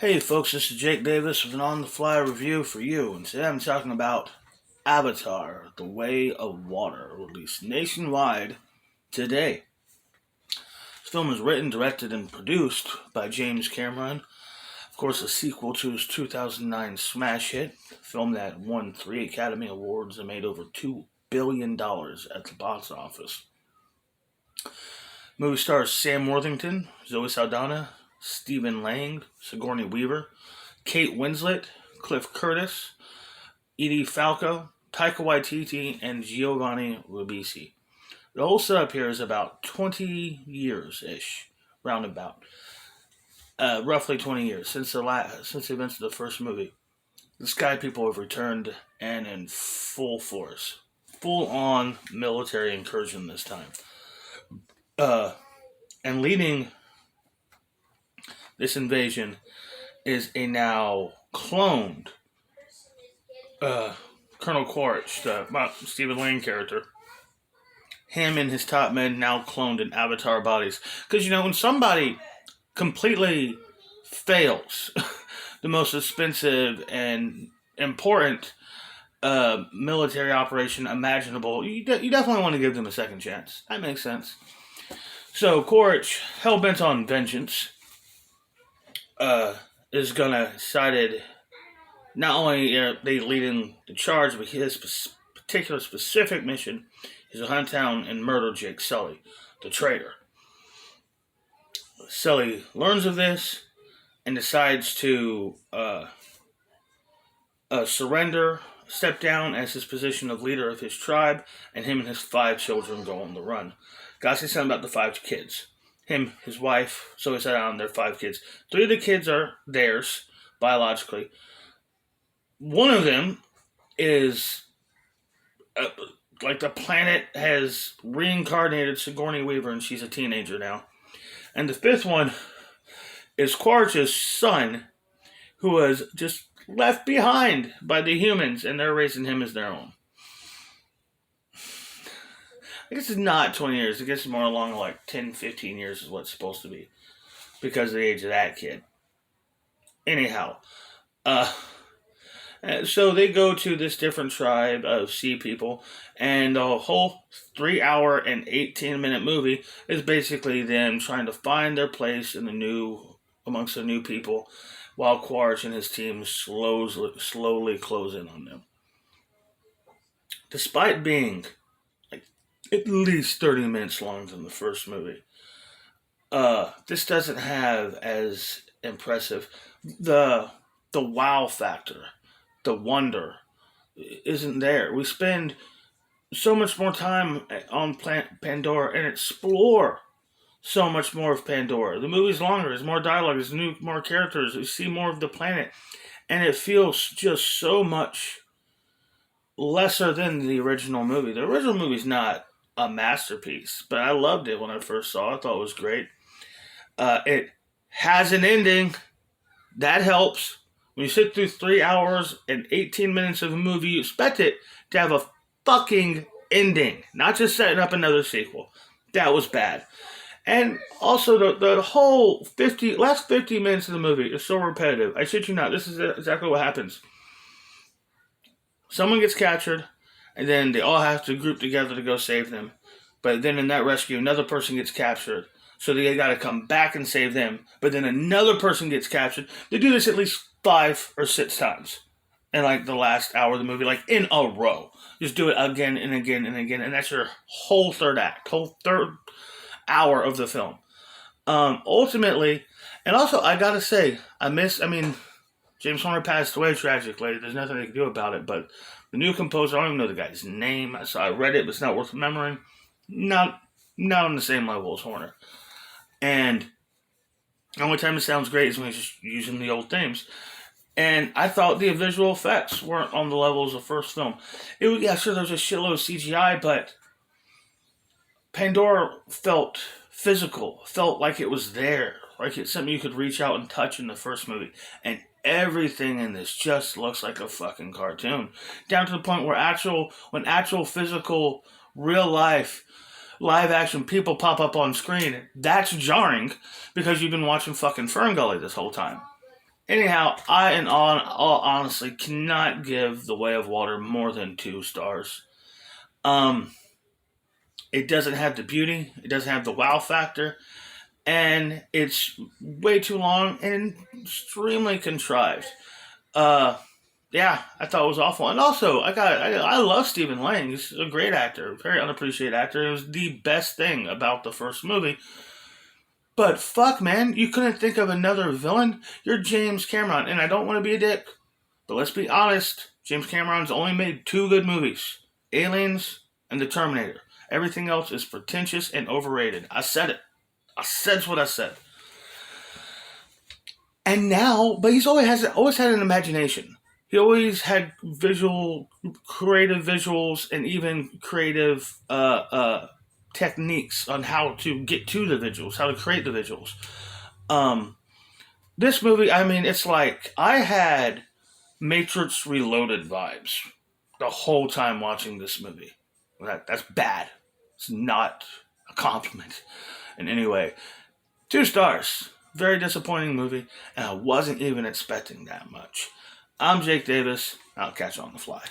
Hey folks, this is Jake Davis with an on-the-fly review for you, and today I'm talking about Avatar: The Way of Water, released nationwide today. This film is written, directed, and produced by James Cameron. Of course, a sequel to his 2009 smash hit, a film that won 3 Academy Awards and made over $2 billion at the box office. Movie stars Sam Worthington, Zoe Saldana, Stephen Lang, Sigourney Weaver, Kate Winslet, Cliff Curtis, Edie Falco, Talka Waititi, and Giovanni Ribisi. The whole setup here is about 20 years-ish, roundabout. Roughly 20 years since the events of the first movie. The Sky People have returned and in full force. Full-on military incursion this time. And leading this invasion is a now cloned Colonel Quaritch, the Stephen Lang character. Him and his top men now cloned in avatar bodies. Because, when somebody completely fails the most expensive and important military operation imaginable, you definitely want to give them a second chance. That makes sense. So, Quaritch, hell-bent on vengeance, is gonna decided not only are they leading the charge, but his particular specific mission is to hunt down and murder Jake Sully, the traitor. Sully learns of this and decides to surrender, step down as his position of leader of his tribe, and him and his 5 children go on the run. Gotta say something about the 5 kids. Him, his wife, Zoe Saldana, and their 5 kids. 3 of the kids are theirs, biologically. One of them is, like the planet has reincarnated Sigourney Weaver, and she's a teenager now. And the 5th one is Quaritch's son, who was just left behind by the humans, and they're raising him as their own. I guess it's not 20 years. I guess it's more along like 10, 15 years is what it's supposed to be. Because of the age of that kid. Anyhow. So they go to this different tribe of sea people. And the whole 3-hour and 18-minute movie is basically them trying to find their place in amongst the new people. While Quaritch and his team slowly close in on them. Despite being at least 30 minutes longer than the first movie. This doesn't have as impressive. The wow factor, the wonder, isn't there. We spend so much more time on Pandora and explore so much more of Pandora. The movie's longer, there's more dialogue, there's more characters, we see more of the planet, and it feels just so much lesser than the original movie. The original movie's not a masterpiece, but I loved it when I first saw it. I thought it was great. It has an ending. That helps. When you sit through 3 hours and 18 minutes of a movie, you expect it to have a fucking ending, not just setting up another sequel. That was bad. And also, the whole last 50 minutes of the movie is so repetitive. I shit you not, this is exactly what happens. Someone gets captured, and then they all have to group together to go save them. But then in that rescue, another person gets captured. So they got to come back and save them. But then another person gets captured. They do this at least 5 or 6 times in like the last hour of the movie, like in a row. Just do it again and again and again. And that's your whole third hour of the film. Ultimately, and also I got to say, James Horner passed away tragically. There's nothing they can do about it. But the new composer, I don't even know the guy's name. So I read it, but it's not worth remembering. Not on the same level as Horner. And the only time it sounds great is when he's just using the old themes. And I thought the visual effects weren't on the levels of the first film. Sure, there was a shitload of CGI, but Pandora felt physical. Felt like it was there. Like it's something you could reach out and touch in the first movie. And everything in this just looks like a fucking cartoon. Down to the point where when actual physical, real life, live action people pop up on screen, that's jarring because you've been watching fucking Ferngully this whole time. Anyhow, I, in all honestly, cannot give The Way of Water more than 2 stars. Um, it doesn't have the beauty, it doesn't have the wow factor, and it's way too long and extremely contrived. Uh, yeah, I thought it was awful. And also, I love Stephen Lang. He's a great actor, very unappreciated actor. It was the best thing about the first movie. But fuck, man, you couldn't think of another villain? You're James Cameron, and I don't want to be a dick, but let's be honest. James Cameron's only made 2 good movies: Aliens and The Terminator. Everything else is pretentious and overrated. I said it. I said what I said. And now, but he's always had an imagination. He always had creative visuals, and even creative techniques on how to get to the visuals, how to create the visuals. Um, this movie, I mean, it's like I had Matrix Reloaded vibes the whole time watching this movie. That's bad. It's not a compliment in any way. 2 stars. Very disappointing movie, and I wasn't even expecting that much. I'm Jake Davis. I'll catch you on the fly.